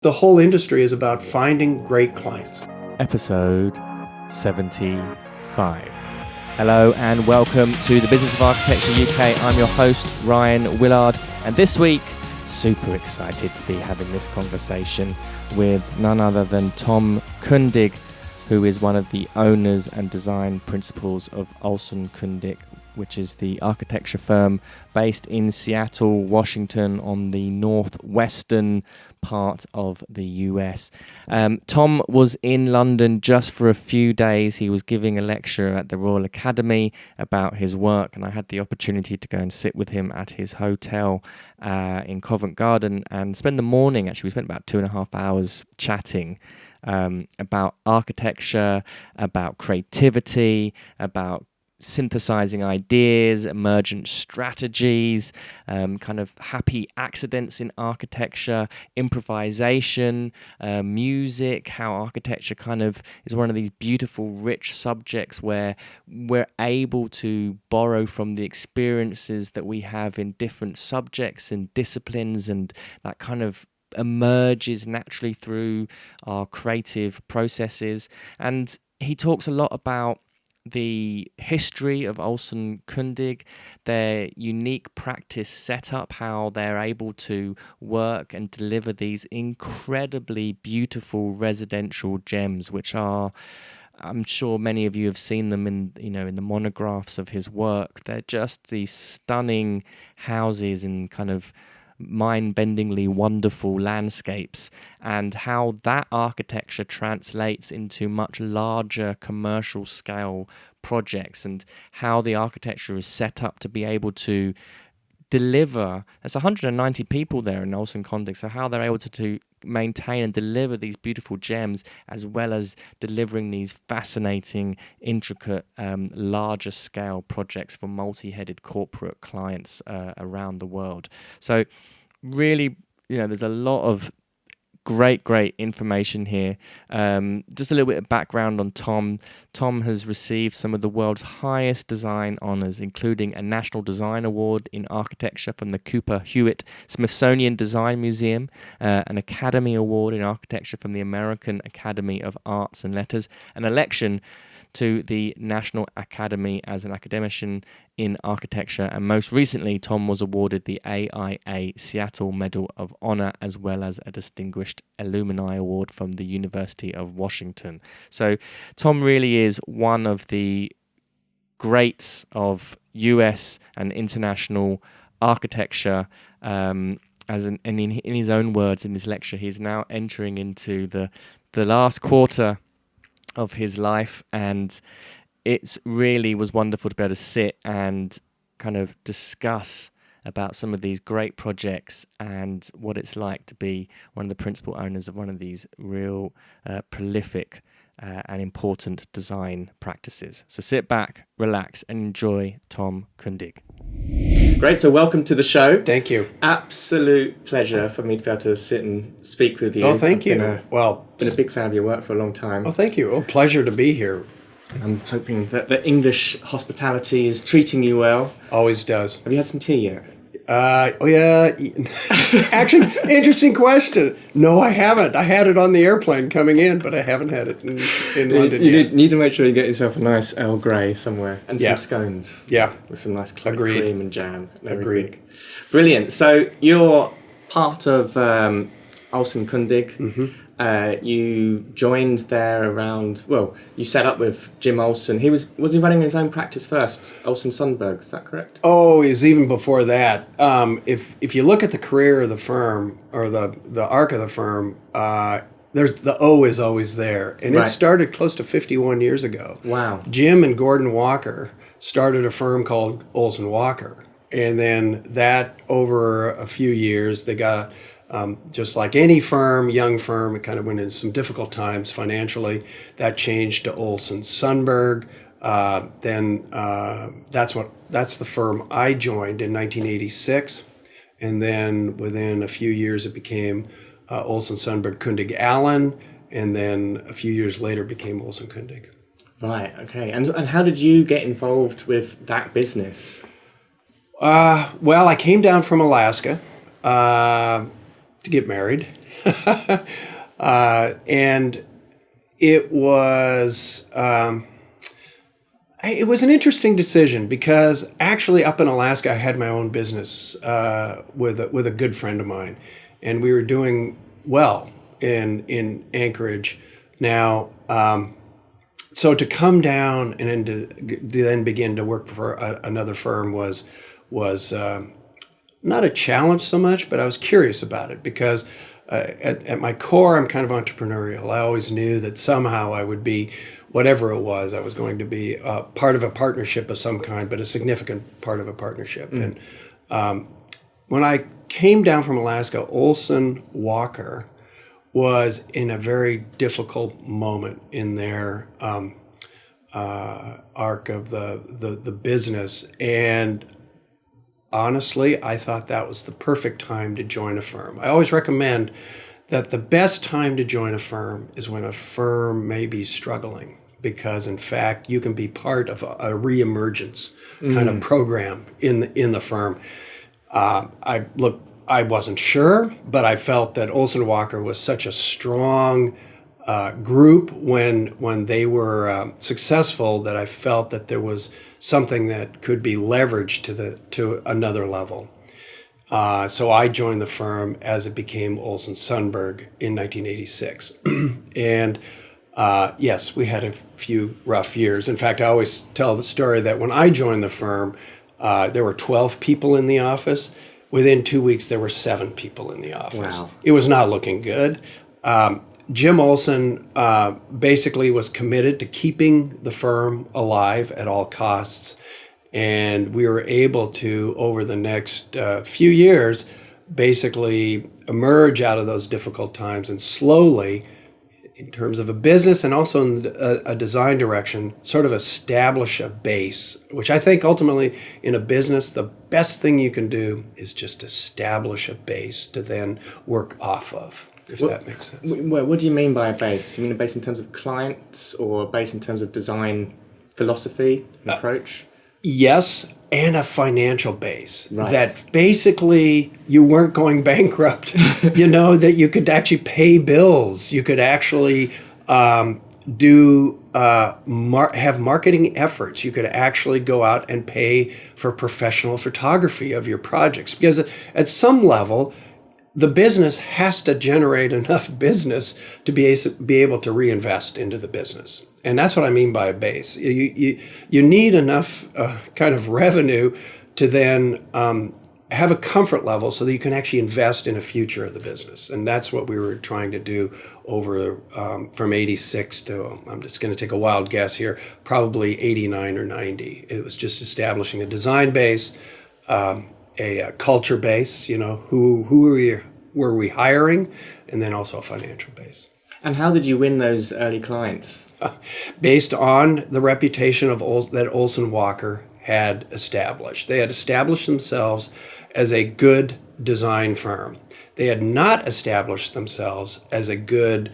The whole industry is about finding great clients. Episode 75. Hello and welcome to the Business of Architecture UK. I'm your host, Ryan Willard, and this week, super excited to be having this conversation with none other than Tom Kundig, who is one of the owners and design principals of Olson Kundig, which is the architecture firm based in Seattle, Washington, on the northwestern part of the US. Tom was in London just for a few days. He was giving a lecture at the Royal Academy about his work, and I had the opportunity to go and sit with him at his hotel in Covent Garden and spend the morning. Actually, we spent about 2.5 hours chatting about architecture, about creativity, about synthesizing ideas, emergent strategies, kind of happy accidents in architecture, improvisation, music, how architecture kind of is one of these beautiful, rich subjects where we're able to borrow from the experiences that we have in different subjects and disciplines, and that kind of emerges naturally through our creative processes. And he talks a lot about the history of Olson Kundig, their unique practice setup, how they're able to work and deliver these incredibly beautiful residential gems, which are, I'm sure many of you have seen them in the monographs of his work. They're just these stunning houses in kind of mind-bendingly wonderful landscapes, and how that architecture translates into much larger commercial scale projects, and how the architecture is set up to be able to deliver. There's 190 people there in Olson Kundig, so how they're able to maintain and deliver these beautiful gems, as well as delivering these fascinating, intricate, larger scale projects for multi-headed corporate clients around the world. So really, there's a lot of great information here. Just a little bit of background on Tom. Tom has received some of the world's highest design honors, including a National Design Award in Architecture from the Cooper-Hewitt Smithsonian Design Museum, an Academy Award in Architecture from the American Academy of Arts and Letters, an election to the National Academy as an academician in architecture, and most recently Tom was awarded the AIA Seattle Medal of Honor, as well as a Distinguished Alumni Award from the University of Washington. So Tom really is one of the greats of US and international architecture. And in his own words in his lecture, he's now entering into the last quarter of his life, and it really was wonderful to be able to sit and kind of discuss about some of these great projects and what it's like to be one of the principal owners of one of these real prolific and important design practices. So sit back, relax, and enjoy Tom Kundig. Great, so welcome to the show. Thank you. Absolute pleasure for me to be able to sit and speak with you. Oh, thank you. Been a big fan of your work for a long time. Oh, thank you. Oh, pleasure to be here. I'm hoping that the English hospitality is treating you well. Always does. Have you had some tea yet? Oh, yeah. Actually, interesting question. No, I haven't. I had it on the airplane coming in, but I haven't had it in London you yet. need to make sure you get yourself a nice Earl Grey somewhere, and some scones. Yeah. With some nice Agreed. cream and jam. Agreed. Brilliant. So you're part of Olson Kundig. Mm-hmm. You joined there around, you set up with Jim Olson. Was he running his own practice first? Olson Sundberg, is that correct? Oh, it was even before that. If you look at the career of the firm, or the arc of the firm, there's the O is always there. And It started close to 51 years ago. Wow. Jim and Gordon Walker started a firm called Olson Walker. And then that, over a few years, they got, just like any firm, young firm, it kind of went into some difficult times financially. That changed to Olson Sundberg. Then that's the firm I joined in 1986. And then within a few years, it became Olson Sundberg Kundig Allen. And then a few years later became Olson Kundig. Right, okay. And how did you get involved with that business? Well, I came down from Alaska to get married, And it was it was an interesting decision because actually up in Alaska I had my own business with a good friend of mine, and we were doing well in Anchorage. Now, so to come down and to then begin to work for another firm was not a challenge so much, but I was curious about it because at my core, I'm kind of entrepreneurial. I always knew that somehow I would be, whatever it was, I was going to be part of a partnership of some kind, but a significant part of a partnership. And when I came down from Alaska, Olson Walker was in a very difficult moment in their arc of the business. And honestly, I thought that was the perfect time to join a firm. I always recommend that the best time to join a firm is when a firm may be struggling, because in fact, you can be part of a reemergence kind of program in the firm. I wasn't sure, but I felt that Olson Walker was such a strong group when they were successful that I felt that there was something that could be leveraged to another level. So I joined the firm as it became Olson Sundberg in 1986. And yes, we had a few rough years. In fact, I always tell the story that when I joined the firm, there were 12 people in the office. Within 2 weeks, there were 7 people in the office. Wow. It was not looking good. Jim Olson basically was committed to keeping the firm alive at all costs. And we were able to, over the next few years, basically emerge out of those difficult times and slowly, in terms of a business and also in a design direction, sort of establish a base, which I think ultimately in a business, the best thing you can do is just establish a base to then work off of, if that makes sense. Well, what do you mean by a base? Do you mean a base in terms of clients or a base in terms of design philosophy and approach? Yes, and a financial base. Right. That basically you weren't going bankrupt, that you could actually pay bills. You could actually have marketing efforts. You could actually go out and pay for professional photography of your projects. Because at some level, the business has to generate enough business to be able to reinvest into the business. And that's what I mean by a base. You need enough kind of revenue to then have a comfort level so that you can actually invest in a future of the business. And that's what we were trying to do over from 86 to, I'm just going to take a wild guess here, probably 89 or 90. It was just establishing a design base, a culture base, who were we hiring, and then also a financial base. And how did you win those early clients? Based on the reputation that Olson Walker had established. They had established themselves as a good design firm. They had not established themselves as a good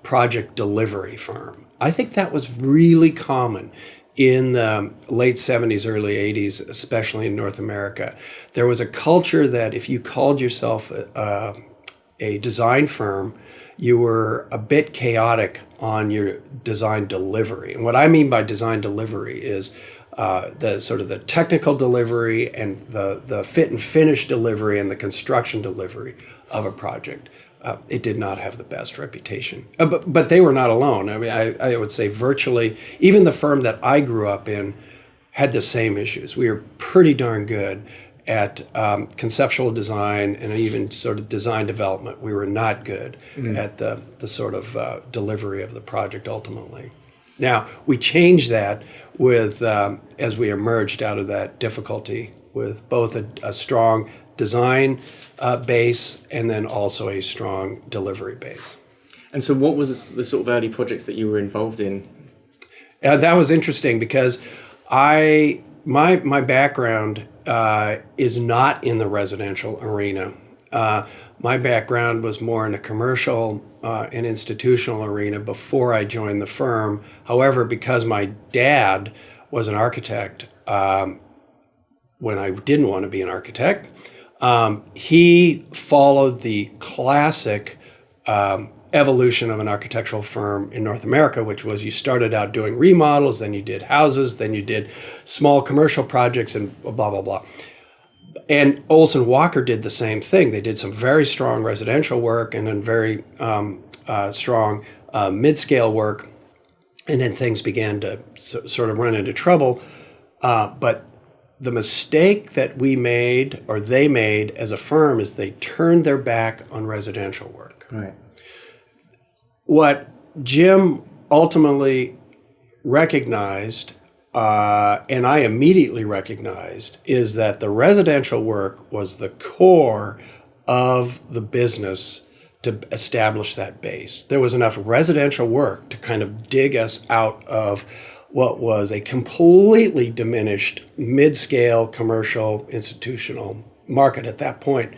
project delivery firm. I think that was really common in the late 70s, early 80s, especially in North America. There was a culture that if you called yourself a design firm, you were a bit chaotic on your design delivery. And what I mean by design delivery is the sort of the technical delivery and the fit and finish delivery and the construction delivery of a project. It did not have the best reputation. But they were not alone. I mean, I would say virtually, even the firm that I grew up in had the same issues. We were pretty darn good at conceptual design and even sort of design development. We were not good at the sort of delivery of the project ultimately. Now, we changed that with, as we emerged out of that difficulty, with both a strong design base and then also a strong delivery base. And so what was the sort of early projects that you were involved in? That was interesting because my background is not in the residential arena. My background was more in a commercial and institutional arena before I joined the firm. However, because my dad was an architect, when I didn't want to be an architect, He followed the classic evolution of an architectural firm in North America, which was you started out doing remodels, then you did houses, then you did small commercial projects, and blah, blah, blah. And Olson Walker did the same thing. They did some very strong residential work and then very strong mid-scale work. And then things began to sort of run into trouble. But the mistake that we made, or they made as a firm, is they turned their back on residential work. Right. What Jim ultimately recognized, and I immediately recognized, is that the residential work was the core of the business to establish that base. There was enough residential work to kind of dig us out of what was a completely diminished mid-scale commercial institutional market at that point.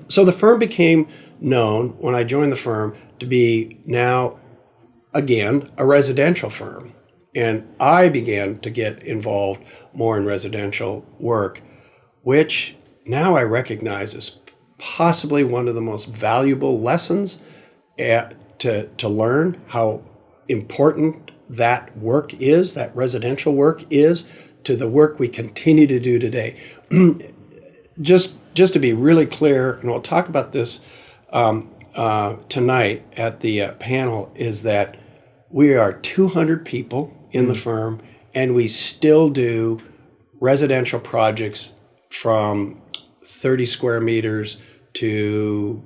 So the firm became known, when I joined the firm, to be now, again, a residential firm. And I began to get involved more in residential work, which now I recognize as possibly one of the most valuable lessons to learn how important that work is, that residential work is, to the work we continue to do today. Just to be really clear, and we'll talk about this tonight at the panel, is that we are 200 people in the firm, and we still do residential projects from 30 square meters to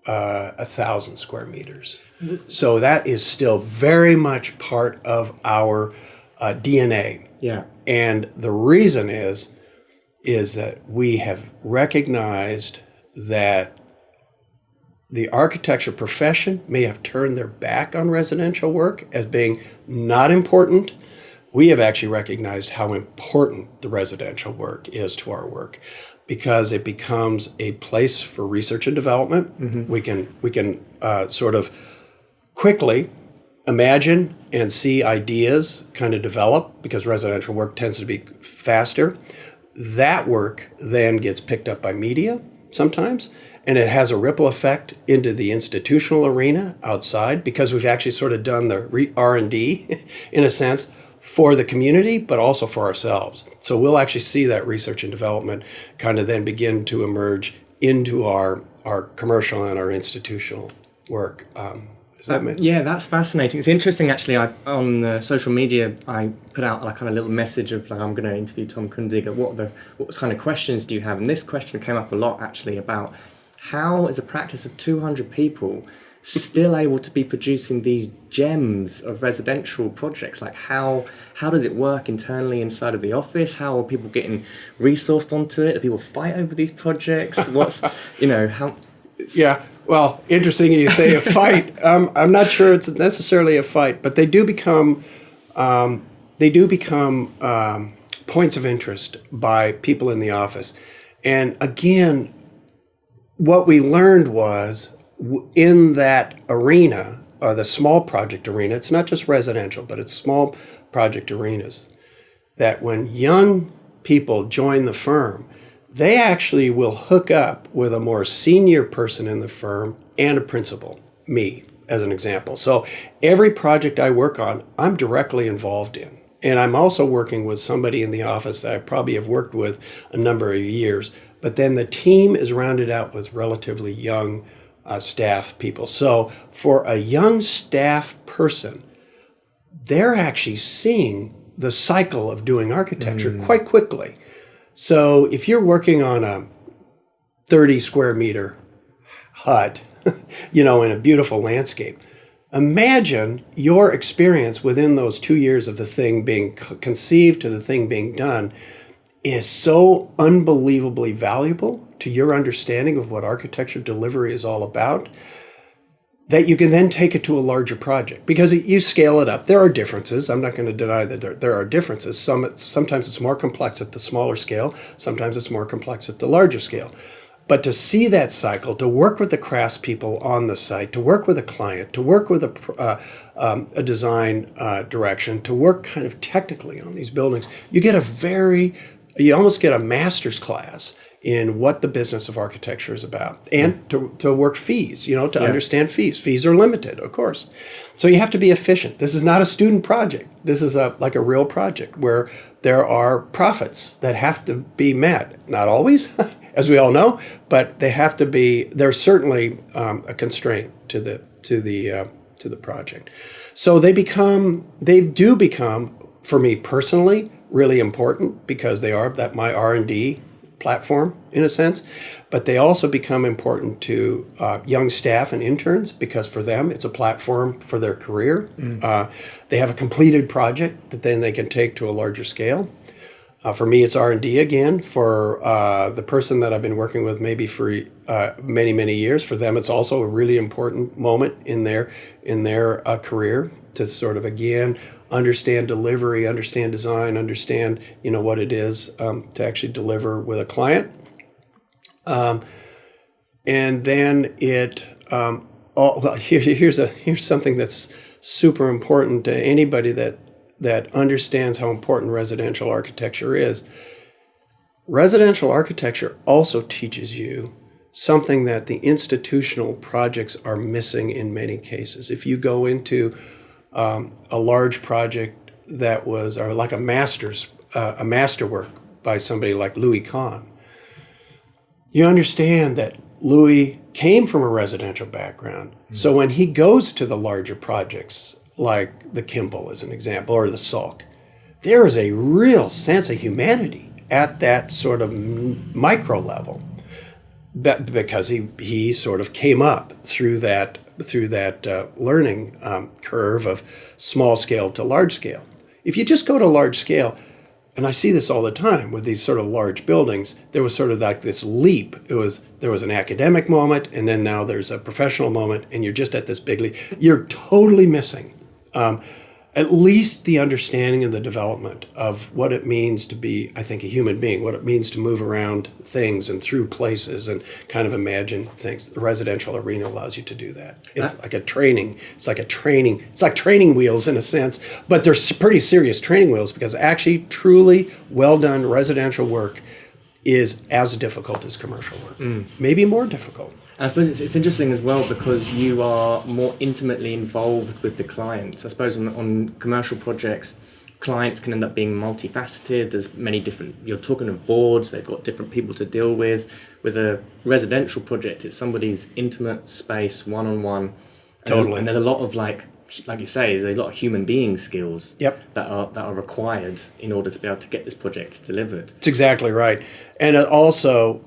1,000 square meters. So that is still very much part of our DNA. Yeah. And the reason is that we have recognized that the architecture profession may have turned their back on residential work as being not important. We have actually recognized how important the residential work is to our work, because it becomes a place for research and development. Mm-hmm. We can sort of quickly imagine and see ideas kind of develop, because residential work tends to be faster. That work then gets picked up by media sometimes, and it has a ripple effect into the institutional arena outside, because we've actually sort of done the R&D in a sense for the community, but also for ourselves. So we'll actually see that research and development kind of then begin to emerge into our commercial and our institutional work. Yeah, that's fascinating. It's interesting, actually. On social media, I put out like kind of little message of like, I'm going to interview Tom Kundig. What kind of questions do you have? And this question came up a lot, actually, about how is a practice of 200 people still able to be producing these gems of residential projects? Like how does it work internally inside of the office? How are people getting resourced onto it? Do people fight over these projects? Yeah, well, interesting you say a fight. I'm not sure it's necessarily a fight, but they do become points of interest by people in the office. And again, what we learned was, in that arena, or the small project arena, it's not just residential, but it's small project arenas, that when young people join the firm, they actually will hook up with a more senior person in the firm and a principal, me, as an example. So every project I work on, I'm directly involved in. And I'm also working with somebody in the office that I probably have worked with a number of years. But then the team is rounded out with relatively young staff people. So for a young staff person, they're actually seeing the cycle of doing architecture quite quickly. So if you're working on a 30 square meter hut, in a beautiful landscape, imagine your experience within those 2 years of the thing being conceived to the thing being done is so unbelievably valuable to your understanding of what architecture delivery is all about, that you can then take it to a larger project, because you scale it up. There are differences. I'm not going to deny that there are differences. Sometimes it's more complex at the smaller scale. Sometimes it's more complex at the larger scale. But to see that cycle, to work with the craftspeople on the site, to work with a client, to work with a design direction, to work kind of technically on these buildings, you almost get a master's class in what the business of architecture is about, and to work fees, to understand fees. Fees are limited, of course. So you have to be efficient. This is not a student project. This is like a real project where there are profits that have to be met. Not always, as we all know, but they have to be. There's certainly a constraint to the project. So they do become, for me personally, really important because they are my R&D platform in a sense, but they also become important to young staff and interns because for them it's a platform for their career. They have a completed project that then they can take to a larger scale. For me, it's R&D again. For the person that I've been working with maybe for many, many years, for them it's also a really important moment in their career to sort of, again, understand delivery, understand design, understand what it is to actually deliver with a client. And then here's something that's super important to anybody that understands how important residential architecture is. Residential architecture also teaches you something that the institutional projects are missing in many cases. If you go into a large project that was, or like a masterwork by somebody like Louis Kahn, you understand that Louis came from a residential background. So when he goes to the larger projects, like the Kimball as an example, or the Salk, there is a real sense of humanity at that sort of micro level, because he sort of came up through that learning curve of small scale to large scale. If you just go to large scale, and I see this all the time with these sort of large buildings, there was sort of like this leap. There was an academic moment, and then now there's a professional moment, and you're just at this big leap. You're totally missing at least the understanding and the development of what it means to be, I think, a human being, what it means to move around things and through places and kind of imagine things. The residential arena allows you to do that. It's like a training. It's like training wheels in a sense, but they're pretty serious training wheels because actually truly well done residential work is as difficult as commercial work, maybe more difficult. And I suppose it's interesting as well because you are more intimately involved with the clients. I suppose on commercial projects, clients can end up being multifaceted. There's many different, you're talking of boards, they've got different people to deal with. With a residential project, it's somebody's intimate space, one-on-one. Totally. And there's a lot of like you say, there's a lot of human being skills that are required in order to be able to get this project delivered. That's exactly right. And also,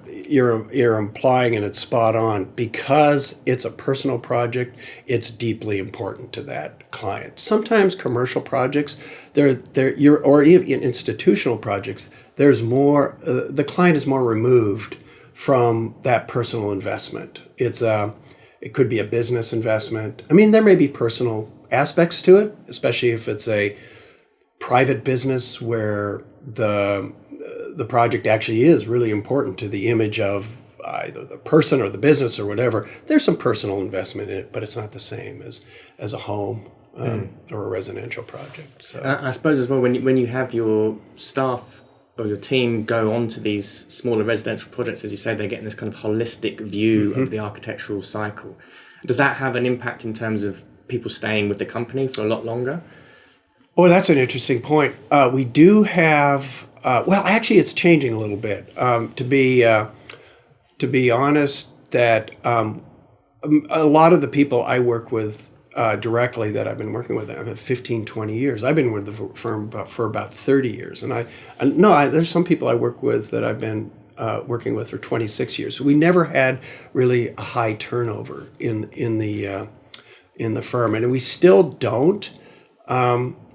you're implying, and it's spot on, because it's a personal project, it's deeply important to that client. Sometimes commercial projects, or even institutional projects, there's more, the client is more removed from that personal investment. It could be a business investment. I mean, there may be personal aspects to it, especially if it's a private business where the project actually is really important to the image of either the person or the business or whatever. There's some personal investment in it, but it's not the same as a home or a residential project. So I suppose as well, when you have your staff or your team go on to these smaller residential projects, as you say, they're getting this kind of holistic view of the architectural cycle. Does that have an impact in terms of people staying with the company for a lot longer? Oh, that's an interesting point. We do have, actually it's changing a little bit. To be honest, that a lot of the people I work with directly that I've been working with, I've had 15, 20 years. I've been with the firm for about 30 years. And there's some people I work with that I've been working with for 26 years. So we never had really a high turnover in the firm. And we still don't,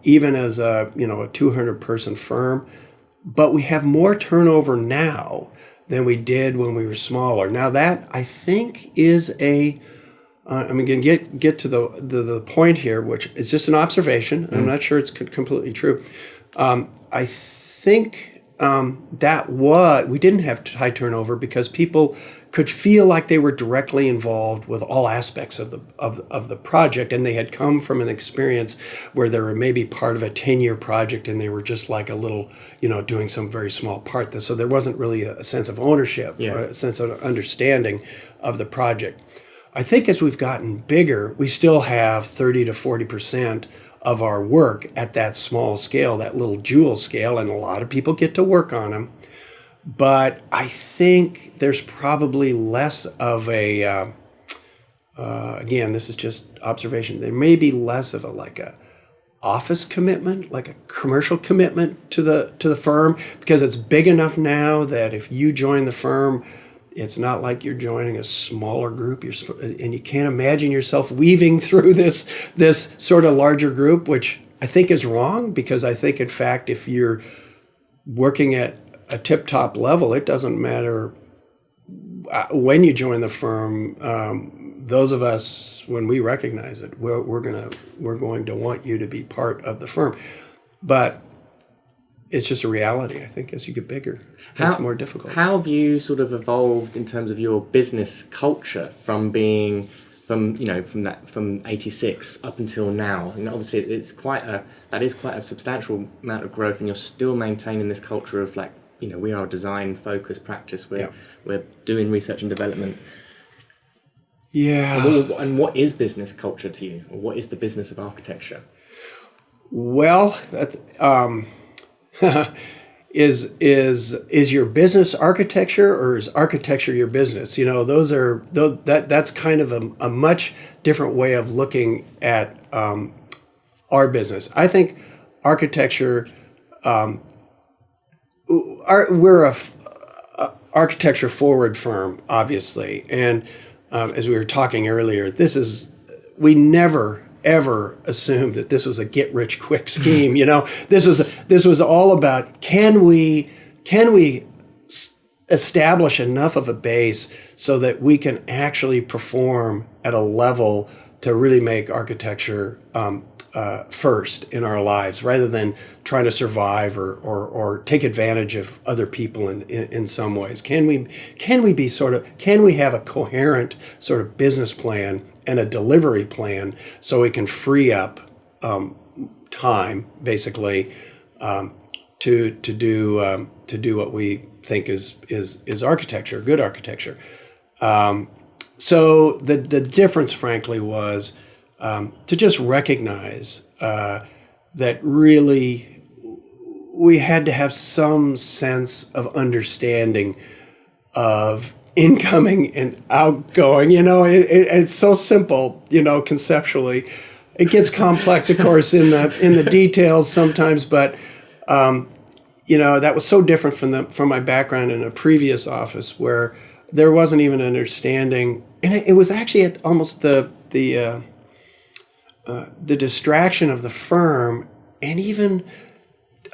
even as a 200 person firm, but we have more turnover now than we did when we were smaller. Now that I think is I'm going to get to the point here, which is just an observation. I'm not sure it's completely true. I think we didn't have high turnover because people could feel like they were directly involved with all aspects of the project, and they had come from an experience where they were maybe part of a 10-year project and they were just like a little, doing some very small part. So there wasn't really a sense of ownership or a sense of understanding of the project. I think as we've gotten bigger, we still have 30 to 40% of our work at that small scale, that little jewel scale, and a lot of people get to work on them. But I think there's probably less of a, again, this is just observation, there may be less of a office commitment, like a commercial commitment to the firm, because it's big enough now that if you join the firm, it's not like you're joining a smaller group, and you can't imagine yourself weaving through this sort of larger group, which I think is wrong, because I think, in fact, if you're working at a tip-top level, it doesn't matter when you join the firm. Those of us, when we recognize it, we're going to want you to be part of the firm. But it's just a reality, I think, as you get bigger. It's more difficult. How have you sort of evolved in terms of your business culture from 86 up until now? And obviously that is quite a substantial amount of growth, and you're still maintaining this culture of we are a design focused practice. We're doing research and development. Yeah. And what is business culture to you? Or what is the business of architecture? Well, that's is your business architecture, or is architecture your business? That's kind of a much different way of looking at our business. I think architecture, we're a architecture forward firm, obviously, and as we were talking earlier, we never ever assumed that this was a get rich quick scheme. This was all about, can we establish enough of a base so that we can actually perform at a level to really make architecture first in our lives, rather than trying to survive or take advantage of other people in some ways. Can we have a coherent sort of business plan and a delivery plan so we can free up time, basically, to do what we think is architecture, good architecture. So the difference, frankly, was to just recognize that really we had to have some sense of understanding of incoming and outgoing. It's so simple, conceptually. It gets complex, of course, in the details sometimes, but that was so different from my background in a previous office where there wasn't even an understanding, and it was actually at almost the distraction of the firm, and even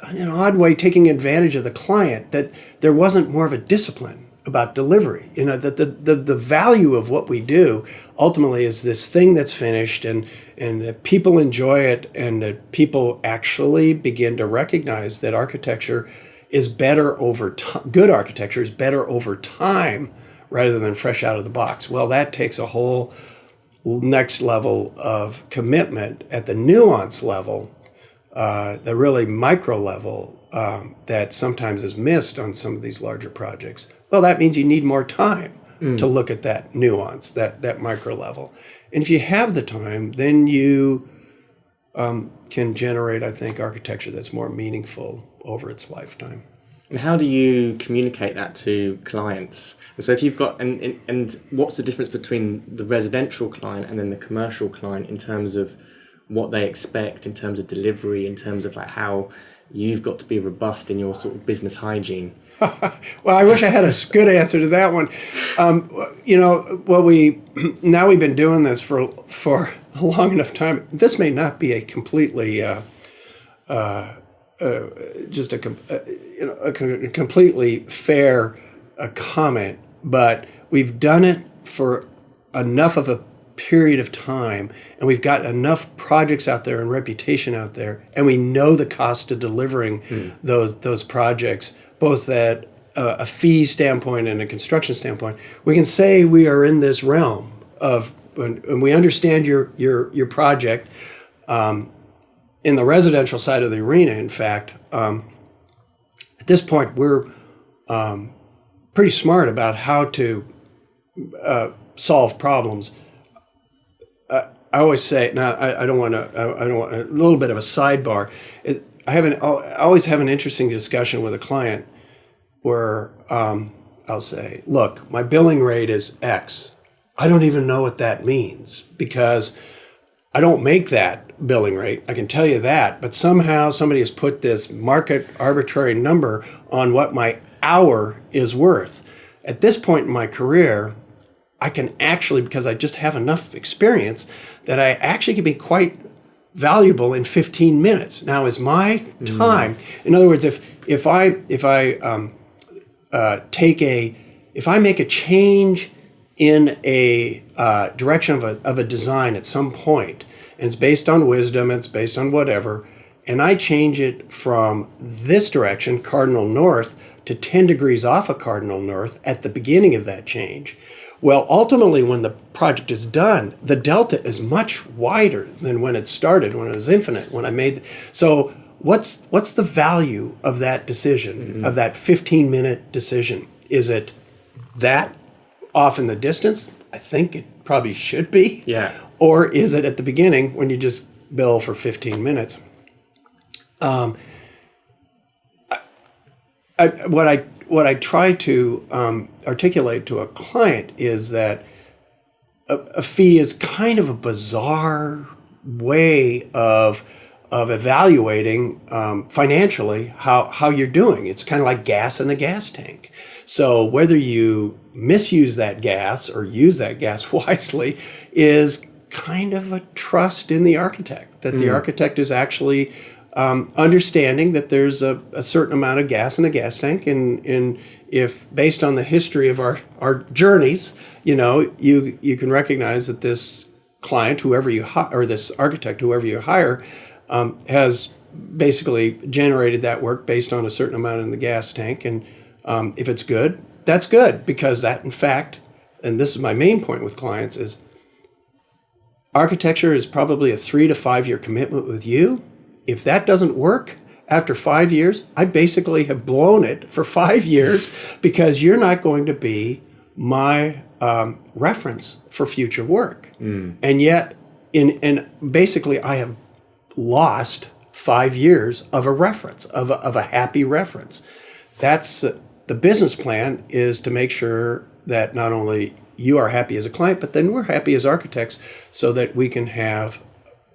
in an odd way taking advantage of the client, that there wasn't more of a discipline about delivery. That the value of what we do ultimately is this thing that's finished, and that people enjoy it, and that people actually begin to recognize that architecture is better over time. Good architecture is better over time rather than fresh out of the box. Well, that takes a whole next level of commitment at the nuance level, the really micro level that sometimes is missed on some of these larger projects. Well, that means you need more time to look at that nuance, that micro level. And if you have the time, then you can generate, I think, architecture that's more meaningful over its lifetime. And how do you communicate that to clients? And so if you've got, and what's the difference between the residential client and then the commercial client in terms of what they expect, in terms of delivery, in terms of like you've got to be robust in your sort of business hygiene? Well, I wish I had a good answer to that one. We've been doing this for a long enough time. This may not be a completely just a completely fair comment, but we've done it for enough of a period of time, and we've got enough projects out there and reputation out there, and we know the cost of delivering those projects, both at a fee standpoint and a construction standpoint, we can say we are in this realm of, and we understand your project. In the residential side of the arena, in fact, at this point, we're pretty smart about how to solve problems. I always say, now I don't want a little bit of a sidebar. I always have an interesting discussion with a client where I'll say, look, my billing rate is X. I don't even know what that means because I don't make that billing rate. I can tell you that, but somehow somebody has put this market arbitrary number on what my hour is worth. At this point in my career, I can actually, because I just have enough experience, that I actually can be quite valuable in 15 minutes. Now is my time. In other words, if I make a change in a direction of a design at some point, and it's based on wisdom, it's based on whatever, and I change it from this direction, cardinal north, to 10 degrees off of cardinal north at the beginning of that change. Well, ultimately, when the project is done, the delta is much wider than when it started, when it was infinite, when I made. So what's the value of that decision, of that 15-minute decision? Is it that off in the distance? I think it probably should be. Yeah. Or is it at the beginning when you just bill for 15 minutes? What I try to articulate to a client is that a fee is kind of a bizarre way of evaluating financially how you're doing. It's kind of like gas in a gas tank. So whether you misuse that gas or use that gas wisely is kind of a trust in the architect, that the architect is actually understanding that there's a certain amount of gas in a gas tank, and if based on the history of our journeys, you can recognize that this client, whoever you or this architect, whoever you hire, has basically generated that work based on a certain amount in the gas tank, and if it's good, that's good, because that, in fact, and this is my main point with clients, is architecture is probably a 3 to 5 year commitment with you. If that doesn't work after 5 years, I basically have blown it for 5 years because you're not going to be my reference for future work. And yet, and basically, I have lost 5 years of a reference, of a happy reference. That's the business plan, is to make sure that not only you are happy as a client, but then we're happy as architects, so that we can have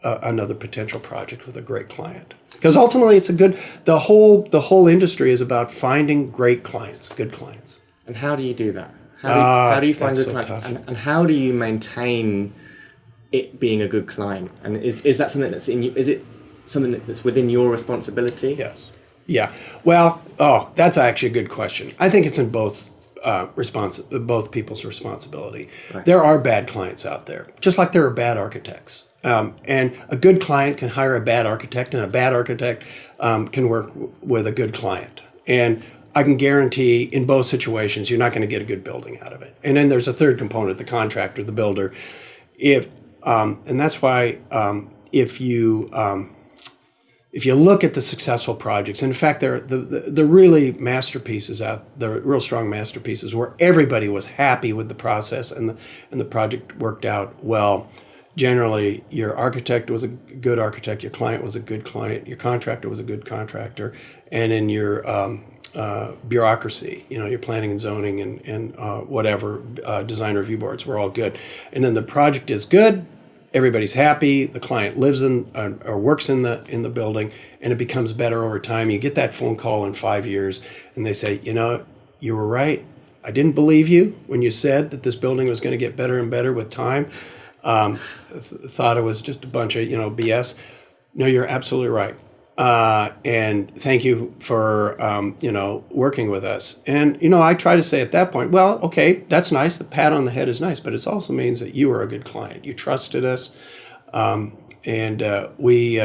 another potential project with a great client. Because ultimately, it's the whole industry is about finding great clients, good clients. And how do you do that? How do you find good clients? Tough. And how do you maintain it being a good client? And is that something that's in you? Is it something that's within your responsibility? Yes. Yeah. Well, that's actually a good question. I think it's in both people's responsibility. Right. There are bad clients out there, just like there are bad architects. And a good client can hire a bad architect, and a bad architect can work with a good client. And I can guarantee in both situations, you're not going to get a good building out of it. And then there's a third component, the contractor, the builder. And that's why if you look at the successful projects, in fact, they're the really masterpieces the real strong masterpieces where everybody was happy with the process and the project worked out well. Generally, your architect was a good architect, your client was a good client, your contractor was a good contractor, and in your bureaucracy, your planning and zoning and whatever, design review boards were all good. And then the project is good, everybody's happy, the client lives in or works in the building, and it becomes better over time. You get that phone call in 5 years, and they say, you were right. I didn't believe you when you said that this building was going to get better and better with time. Thought it was just a bunch of BS. No, you're absolutely right. And thank you for working with us. And I try to say at that point, well, okay, that's nice. The pat on the head is nice, but it also means that you are a good client. You trusted us, and we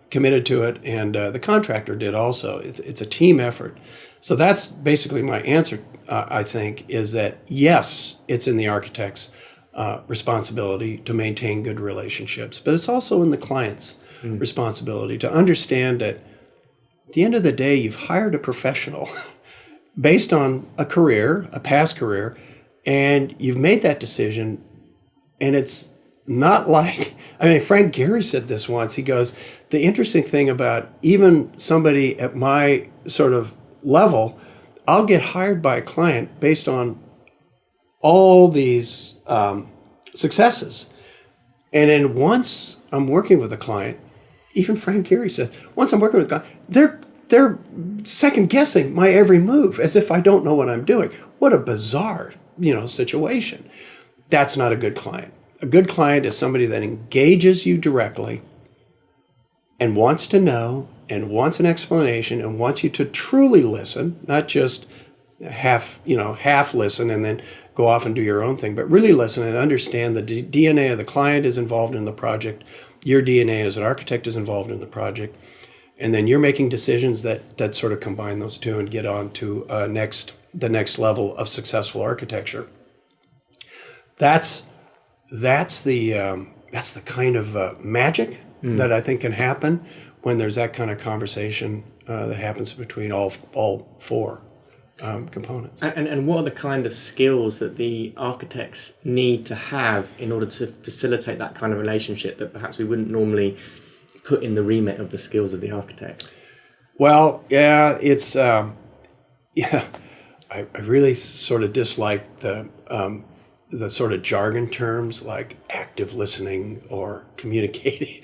committed to it, and the contractor did also. It's a team effort. So that's basically my answer, I think, is that yes, it's in the architect's responsibility to maintain good relationships, but it's also in the client's responsibility to understand that at the end of the day, you've hired a professional based on a past career, and you've made that decision. And it's not like, Frank Gehry said this once. He goes, the interesting thing about even somebody at my sort of level, I'll get hired by a client based on all these successes. And then once I'm working with a client, even Frank Gehry says, once I'm working with a client, they're second guessing my every move as if I don't know what I'm doing. What a bizarre, situation. That's not a good client. A good client is somebody that engages you directly and wants to know and wants an explanation and wants you to truly listen, not just half listen and then go off and do your own thing, but really listen and understand the DNA of the client is involved in the project. Your DNA as an architect is involved in the project. And then you're making decisions that sort of combine those two and get on to the next level of successful architecture. That's the kind of magic that I think can happen when there's that kind of conversation that happens between all four components. And what are the kind of skills that the architects need to have in order to facilitate that kind of relationship that perhaps we wouldn't normally put in the remit of the skills of the architect? Well, yeah, it's I really sort of dislike the sort of jargon terms like active listening or communicating,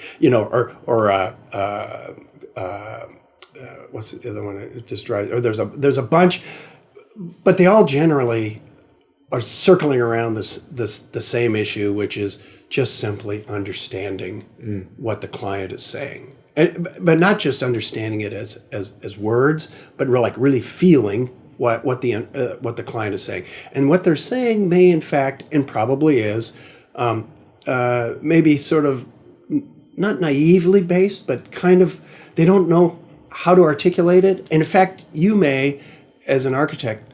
what's the other one? It just drives. Or there's a bunch, but they all generally are circling around the same issue, which is just simply understanding what the client is saying, but not just understanding it as words, but really feeling what the client is saying. And what they're saying may in fact, and probably is, maybe sort of not naively based, but kind of, they don't know how to articulate it. And in fact, you may, as an architect,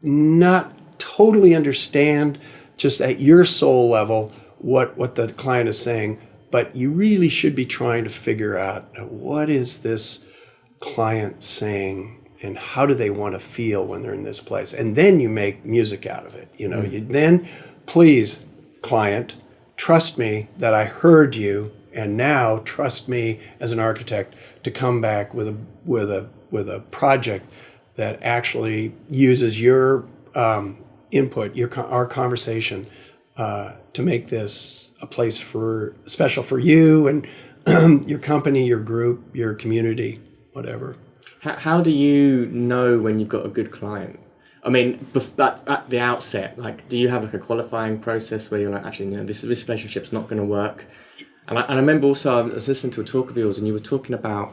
not totally understand just at your soul level what the client is saying, but you really should be trying to figure out what is this client saying and how do they want to feel when they're in this place. And then you make music out of it. Then, please, client, trust me that I heard you, and now trust me as an architect to come back with a project that actually uses your input, our conversation, to make this a place special for you and your company, your group, your community, whatever. How do you know when you've got a good client? I mean, at the outset, do you have a qualifying process where you're like, actually, no, this relationship's not going to work? And I remember also, I was listening to a talk of yours, and you were talking about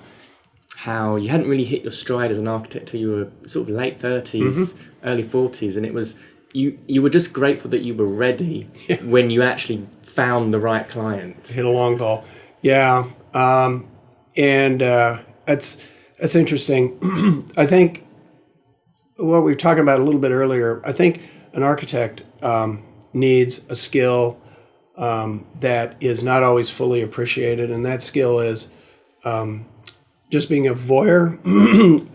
how you hadn't really hit your stride as an architect till you were sort of late 30s, early 40s, and it was you were just grateful that you were ready when you actually found the right client. Hit a long ball. Yeah. And that's interesting. I think what we were talking about a little bit earlier, I think an architect needs a skill that is not always fully appreciated, and that skill is just being a voyeur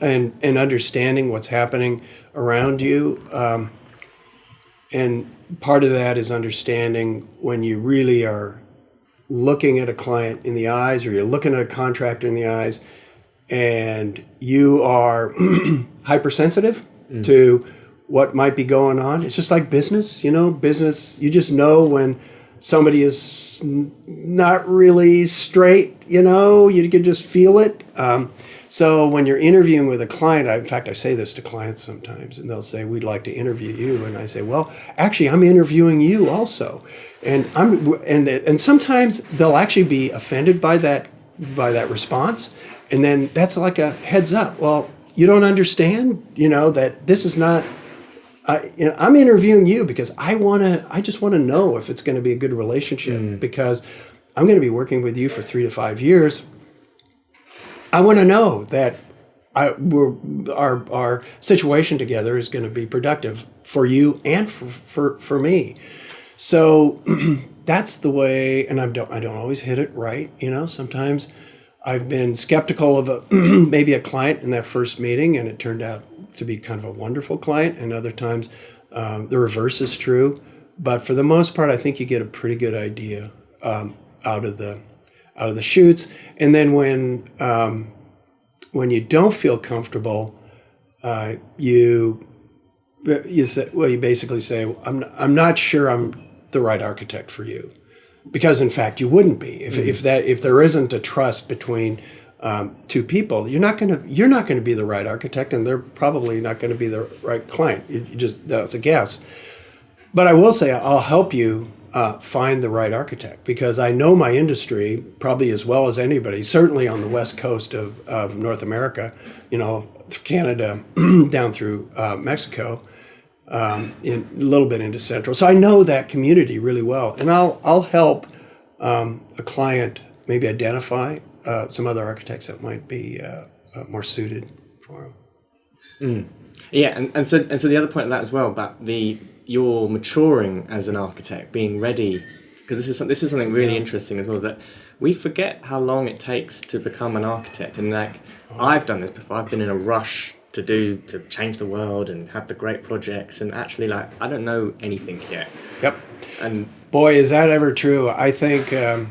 and understanding what's happening around you. And part of that is understanding when you really are looking at a client in the eyes, or you're looking at a contractor in the eyes, and you are hypersensitive to what might be going on. It's just like business, business, you just know when somebody is not really straight, you can just feel it. So when you're interviewing with a client, in fact, I say this to clients sometimes, and they'll say, we'd like to interview you. And I say, well, actually, I'm interviewing you also. And sometimes they'll actually be offended by that response. And then that's like a heads up. Well, you don't understand, that this is not, I'm interviewing you because I just want to know if it's going to be a good relationship, because I'm going to be working with you for 3 to 5 years. I want to know that our situation together is going to be productive for you and for me. So that's the way, and I don't always hit it right. Sometimes I've been skeptical of maybe a client in that first meeting, and it turned out to be kind of a wonderful client. And other times, the reverse is true. But for the most part, I think you get a pretty good idea out of the chutes. And then when you don't feel comfortable, you basically say, I'm not sure I'm the right architect for you, because in fact you wouldn't be if there isn't a trust between two people. You're not going to be the right architect, and they're probably not going to be the right client. That's a guess. But I will say I'll help you find the right architect, because I know my industry probably as well as anybody, certainly on the west coast of North America, Canada down through Mexico, in a little bit into Central. So I know that community really well, and I'll help a client maybe identify some other architects that might be more suited for them. Yeah, and so the other point of that as well about you're maturing as an architect, being ready, because this is something really interesting as well, that we forget how long it takes to become an architect. And I've done this before. I've been in a rush to change the world and have the great projects, and actually I don't know anything yet. Yep. And boy, is that ever true. I think I'm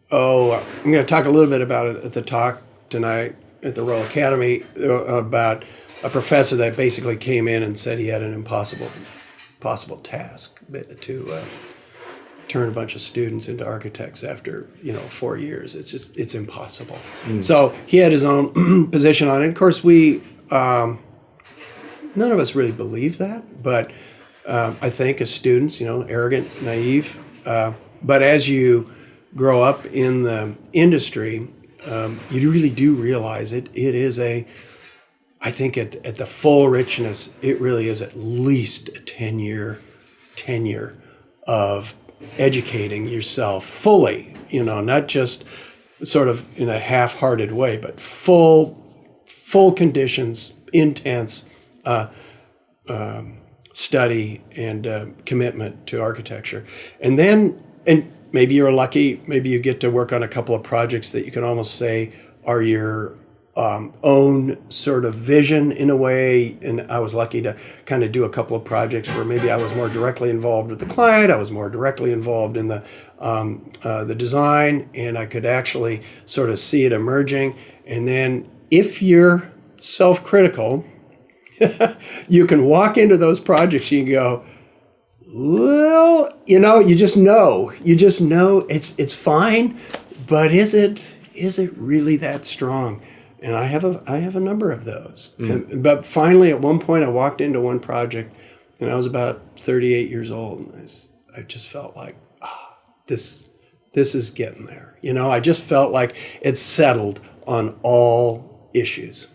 going to talk a little bit about it at the talk tonight at the Royal Academy about a professor that basically came in and said he had an impossible task to turn a bunch of students into architects after 4 years. It's impossible. So he had his own position on it. Of course, we none of us really believe that, but I think as students, arrogant, naive. But as you grow up in the industry, you really do realize it is I think at the full richness, it really is at least a 10-year tenure of educating yourself fully, not just sort of in a half-hearted way, but full conditions, intense study and commitment to architecture. And maybe you're lucky, maybe you get to work on a couple of projects that you can almost say are your own sort of vision in a way. And I was lucky to kind of do a couple of projects where maybe I was more directly involved with the client, I was more directly involved in the design, and I could actually sort of see it emerging. And then if you're self-critical, you can walk into those projects and you go, well, you just know it's fine, but is it really that strong? And I have a number of those. But finally, at one point, I walked into one project, and I was about 38 years old, and I just felt like, this is getting there. I just felt like it's settled on all issues.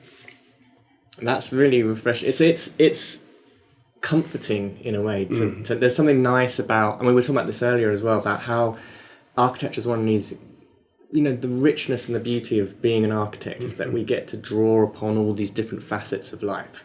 That's really refreshing. It's comforting in a way. There's something nice about. We were talking about this earlier as well, about how architecture is one of these. The richness and the beauty of being an architect is that we get to draw upon all these different facets of life.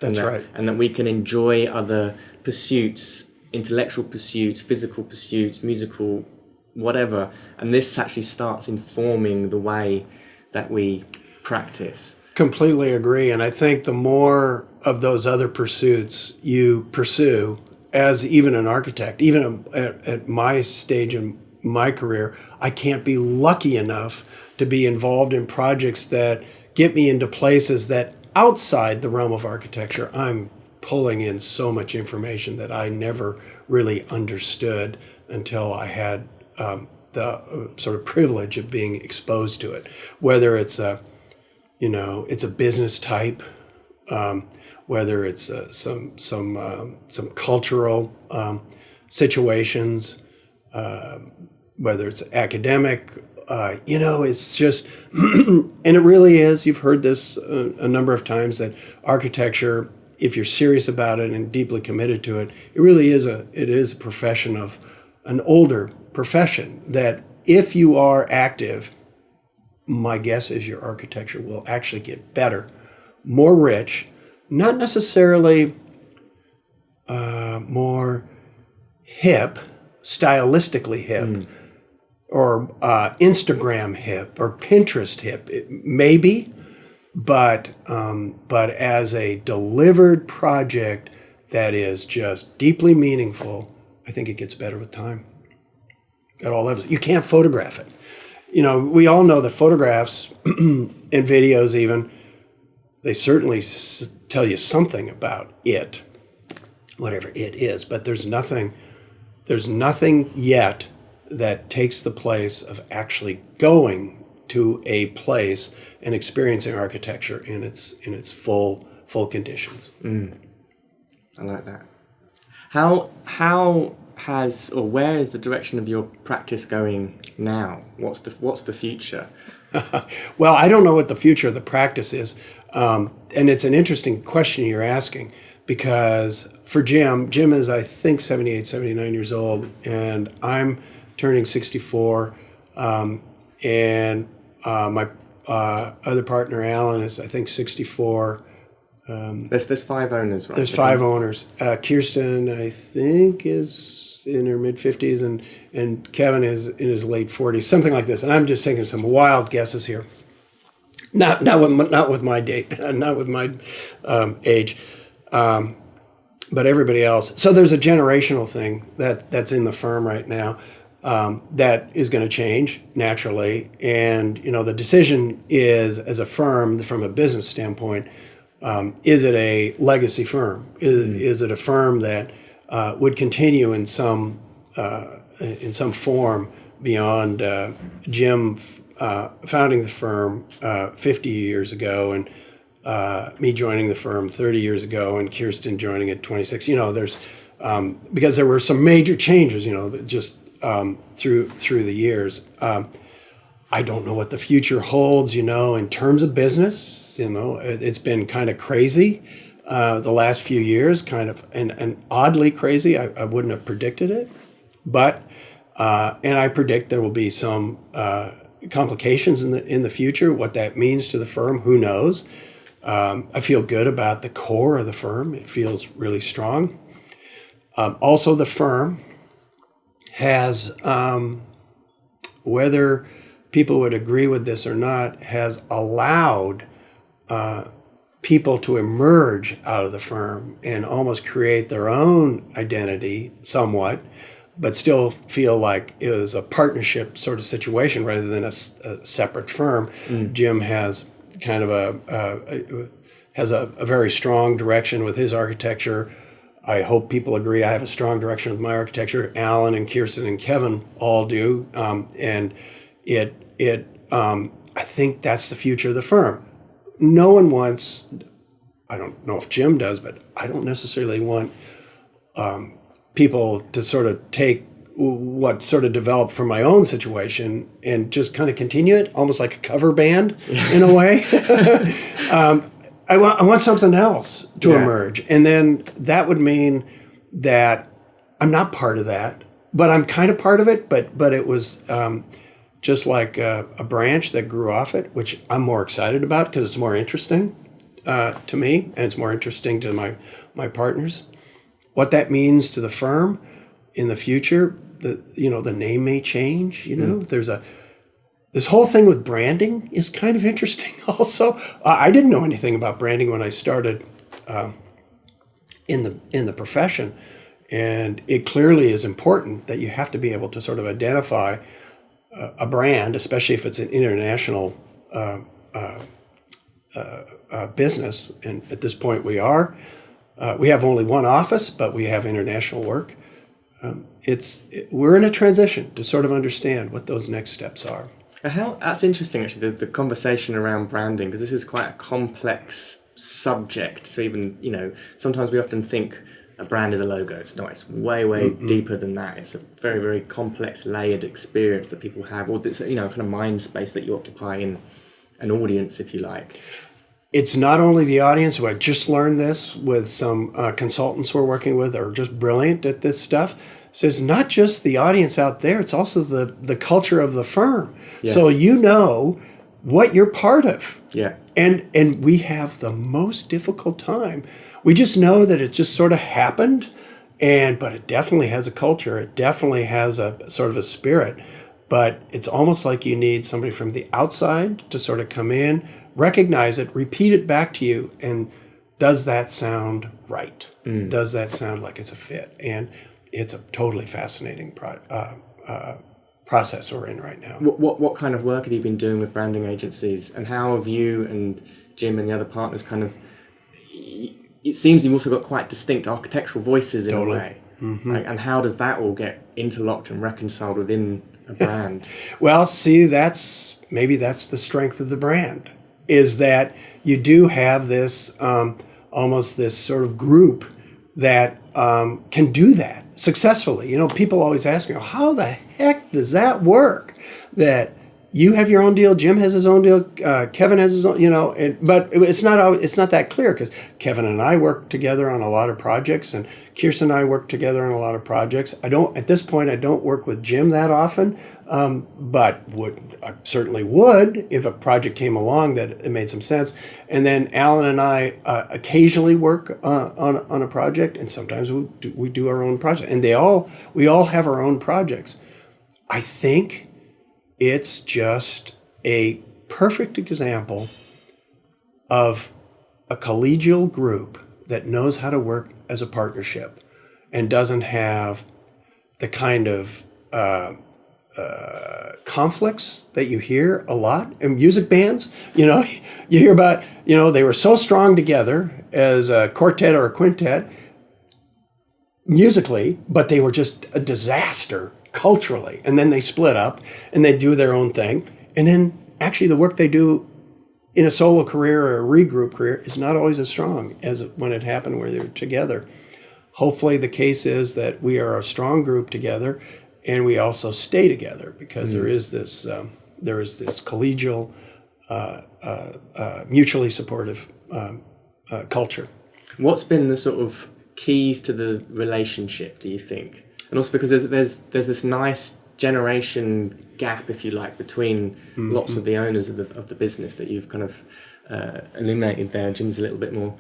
That's right. And that we can enjoy other pursuits, intellectual pursuits, physical pursuits, musical, whatever. And this actually starts informing the way that we practice. Completely agree. And I think the more of those other pursuits you pursue as even an architect, even at my stage in my career, I can't be lucky enough to be involved in projects that get me into places that outside the realm of architecture, I'm pulling in so much information that I never really understood until I had the sort of privilege of being exposed to it. Whether it's it's a business type, whether it's some cultural situations, whether it's academic, it's just, and it really is, you've heard this a number of times, that architecture, if you're serious about it and deeply committed to it, it really is a profession of an older profession, that if you are active my guess is your architecture will actually get better, more rich, not necessarily more hip, stylistically hip, or Instagram hip, or Pinterest hip. Maybe, but as a delivered project that is just deeply meaningful, I think it gets better with time. At all levels. You can't photograph it. You know, we all know that photographs and videos even, they certainly tell you something about it, whatever it is, but there's nothing yet that takes the place of actually going to a place and experiencing architecture in its full conditions. I like that. How has, or where is the direction of your practice going now? What's the future? Well, I don't know what the future of the practice is. And it's an interesting question you're asking, because for Jim is, I think, 78, 79 years old, and I'm turning 64. And my other partner, Alan, is, I think, 64. There's 5 owners, right? There's 5 owners. Kirsten, I think, is in her mid-50s, and Kevin is in his late 40s, something like this. And I'm just taking some wild guesses here. Not with my date, not with my age, but everybody else. So there's a generational thing that's in the firm right now that is going to change naturally. And the decision is, as a firm, from a business standpoint, is it a legacy firm? Is it a firm that would continue in some form beyond Jim founding the firm 50 years ago, and me joining the firm 30 years ago, and Kirsten joining at 26. There's because there were some major changes, just through the years. I don't know what the future holds, in terms of business. It's been kind of crazy the last few years, kind of, and oddly crazy. I wouldn't have predicted it, but and I predict there will be some complications in the future. What that means to the firm, who knows? I feel good about the core of the firm. It feels really strong. Also, the firm has, whether people would agree with this or not, has allowed people to emerge out of the firm and almost create their own identity somewhat, but still feel like it was a partnership sort of situation rather than a separate firm. Jim has kind of a very strong direction with his architecture. I hope people agree I have a strong direction with my architecture. Alan and Kirsten and Kevin all do, and I think that's the future of the firm. No one wants, I don't know if Jim does, but I don't necessarily want people to sort of take what sort of developed from my own situation and just kind of continue it, almost like a cover band in a way. I want something else to emerge. And then that would mean that I'm not part of that, but I'm kind of part of it, but it was just like a branch that grew off it, which I'm more excited about because it's more interesting to me, and it's more interesting to my partners. What that means to the firm in the future, the name may change. There's this whole thing with branding is kind of interesting. Also, I didn't know anything about branding when I started in the profession, and it clearly is important that you have to be able to sort of identify a brand, especially if it's an international business. And at this point, we have only one office, but we have international work. We're in a transition to sort of understand what those next steps are. That's interesting, actually, the conversation around branding, because this is quite a complex subject. So even, sometimes we often think a brand is a logo. It's not. It's way, way deeper than that. It's a very, very complex, layered experience that people have, or this, kind of mind space that you occupy in an audience, if you like. It's not only the audience. I just learned this with some consultants we're working with are just brilliant at this stuff. So it's not just the audience out there. It's also the culture of the firm. Yeah. So what you're part of. Yeah. And we have the most difficult time. We just know that it just sort of happened, but it definitely has a culture. It definitely has a sort of a spirit. But it's almost like you need somebody from the outside to sort of come in, recognize it, repeat it back to you, and does that sound right? Does that sound like it's a fit? And it's a totally fascinating process we're in right now. What kind of work have you been doing with branding agencies, and how have you and Jim and the other partners kind of, it seems you've also got quite distinct architectural voices in a way. Mm-hmm. Like, and how does that all get interlocked and reconciled within a brand? Well, see, that's the strength of the brand, is that you do have this almost this sort of group that can do that successfully. People always ask me, how the heck does that work? That you have your own deal, Jim has his own deal, Kevin has his own, but it's not that clear, because Kevin and I work together on a lot of projects, and Kirsten and I work together on a lot of projects. At this point, I don't work with Jim that often, but I certainly would if a project came along that it made some sense. And then Alan and I occasionally work on a project, and sometimes we do our own project, and we all have our own projects. I think it's just a perfect example of a collegial group that knows how to work as a partnership and doesn't have the kind of conflicts that you hear a lot in music bands. You hear about, they were so strong together as a quartet or a quintet musically, but they were just a disaster culturally, and then they split up and they do their own thing, and then actually the work they do in a solo career or a regroup career is not always as strong as when it happened where they were together. Hopefully the case is that we are a strong group together, and we also stay together, because there is this collegial, mutually supportive culture. What's been the sort of keys to the relationship, do you think? And also because there's this nice generation gap, if you like, between lots of the owners of the business that you've kind of illuminated there. Jim's a little bit more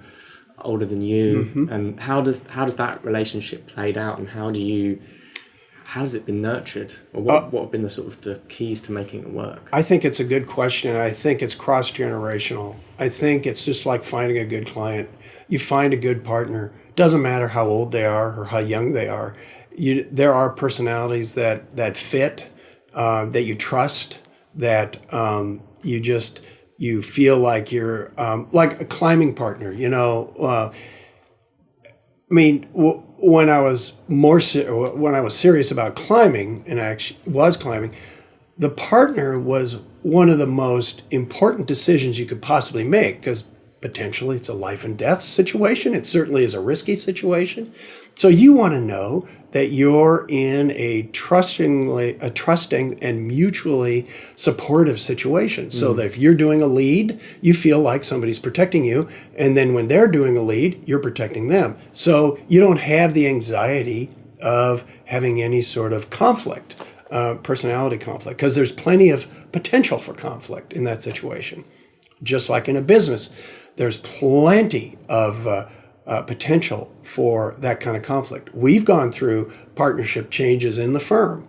older than you, and how does that relationship played out, and how has it been nurtured, or what have been the sort of the keys to making it work? I think it's a good question. I think it's cross-generational. I think it's just like finding a good client. You find a good partner. Doesn't matter how old they are or how young they are. There are personalities that fit, that you trust, that you feel like you're like a climbing partner. When I was serious about climbing, and I actually was climbing, the partner was one of the most important decisions you could possibly make, because potentially it's a life and death situation. It certainly is a risky situation. So you want to know that you're in a trusting and mutually supportive situation. So that if you're doing a lead, you feel like somebody's protecting you. And then when they're doing a lead, you're protecting them. So you don't have the anxiety of having any sort of conflict, personality conflict, because there's plenty of potential for conflict in that situation. Just like in a business, there's plenty of potential for that kind of conflict. We've gone through partnership changes in the firm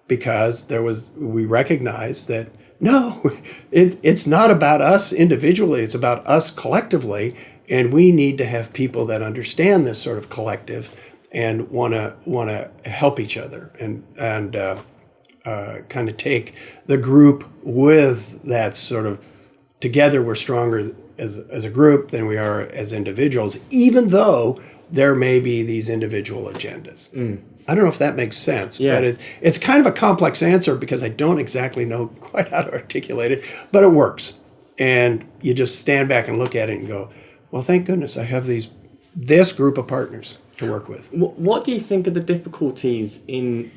because we recognized that no, it's not about us individually, it's about us collectively, and we need to have people that understand this sort of collective and want to help each other and kind of take the group with that sort of, together we're stronger as a group than we are as individuals, even though there may be these individual agendas. I don't know if that makes sense, but it's kind of a complex answer because I don't exactly know quite how to articulate it, but it works. And you just stand back and look at it and go, well, thank goodness I have this group of partners to work with. What do you think are the difficulties in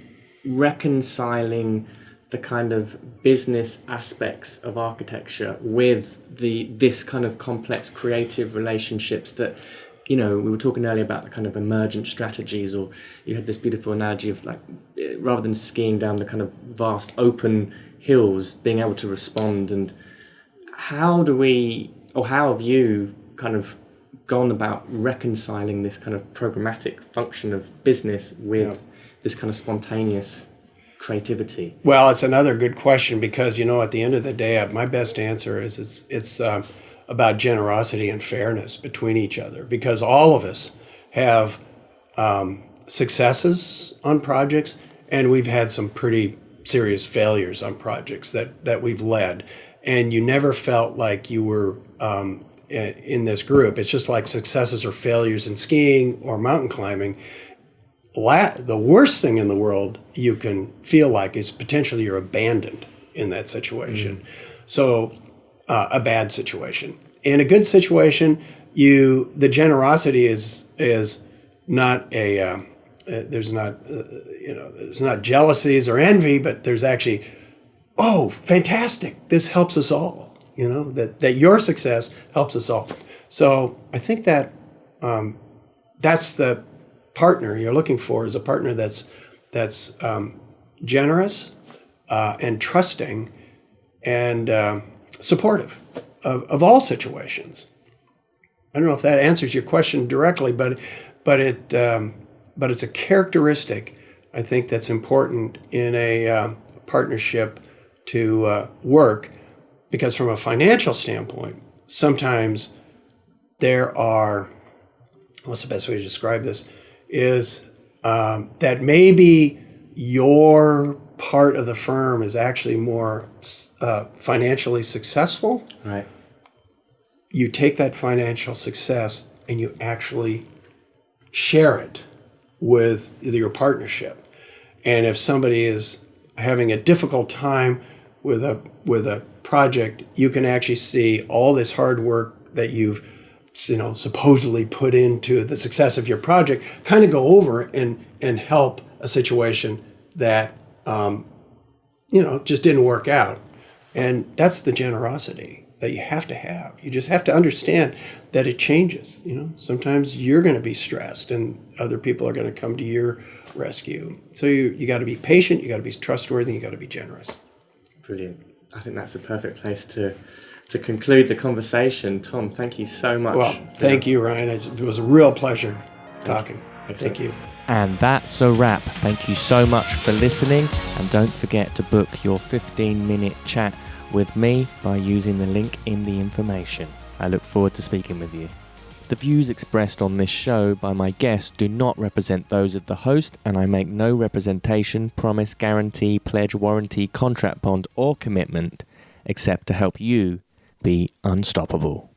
reconciling the kind of business aspects of architecture with this kind of complex creative relationships that, we were talking earlier about the kind of emergent strategies, or you had this beautiful analogy of like, rather than skiing down the kind of vast open hills, being able to respond and how have you kind of gone about reconciling this kind of programmatic function of business with this kind of spontaneous creativity? Well, it's another good question because, at the end of the day, my best answer is it's about generosity and fairness between each other, because all of us have successes on projects, and we've had some pretty serious failures on projects that we've led, and you never felt like you were in this group. It's just like successes or failures in skiing or mountain climbing. The worst thing in the world you can feel like is potentially you're abandoned in that situation. So a bad situation. In a good situation, the generosity is not there's not jealousies or envy, but there's actually, oh, fantastic, this helps us all. That your success helps us all. So I think that that's the partner you're looking for, is a partner that's generous and trusting and supportive of all situations. I don't know if that answers your question directly, but it's a characteristic, I think, that's important in a partnership to work, because from a financial standpoint, sometimes there are, what's the best way to describe this, is that maybe your part of the firm is actually more financially successful. Right. You take that financial success and you actually share it with your partnership. And if somebody is having a difficult time with a project, you can actually see all this hard work that you've supposedly put into the success of your project kind of go over and help a situation that just didn't work out. And that's the generosity that you have to have. You just have to understand that it changes. Sometimes you're going to be stressed and other people are going to come to your rescue. So you got to be patient, you got to be trustworthy, you got to be generous. Brilliant. I think that's a perfect place to conclude the conversation. Tom, thank you so much. Well, thank you, Ryan. It was a real pleasure talking. Thank you. And that's a wrap. Thank you so much for listening. And don't forget to book your 15-minute chat with me by using the link in the information. I look forward to speaking with you. The views expressed on this show by my guests do not represent those of the host, and I make no representation, promise, guarantee, pledge, warranty, contract bond, or commitment except to help you be unstoppable.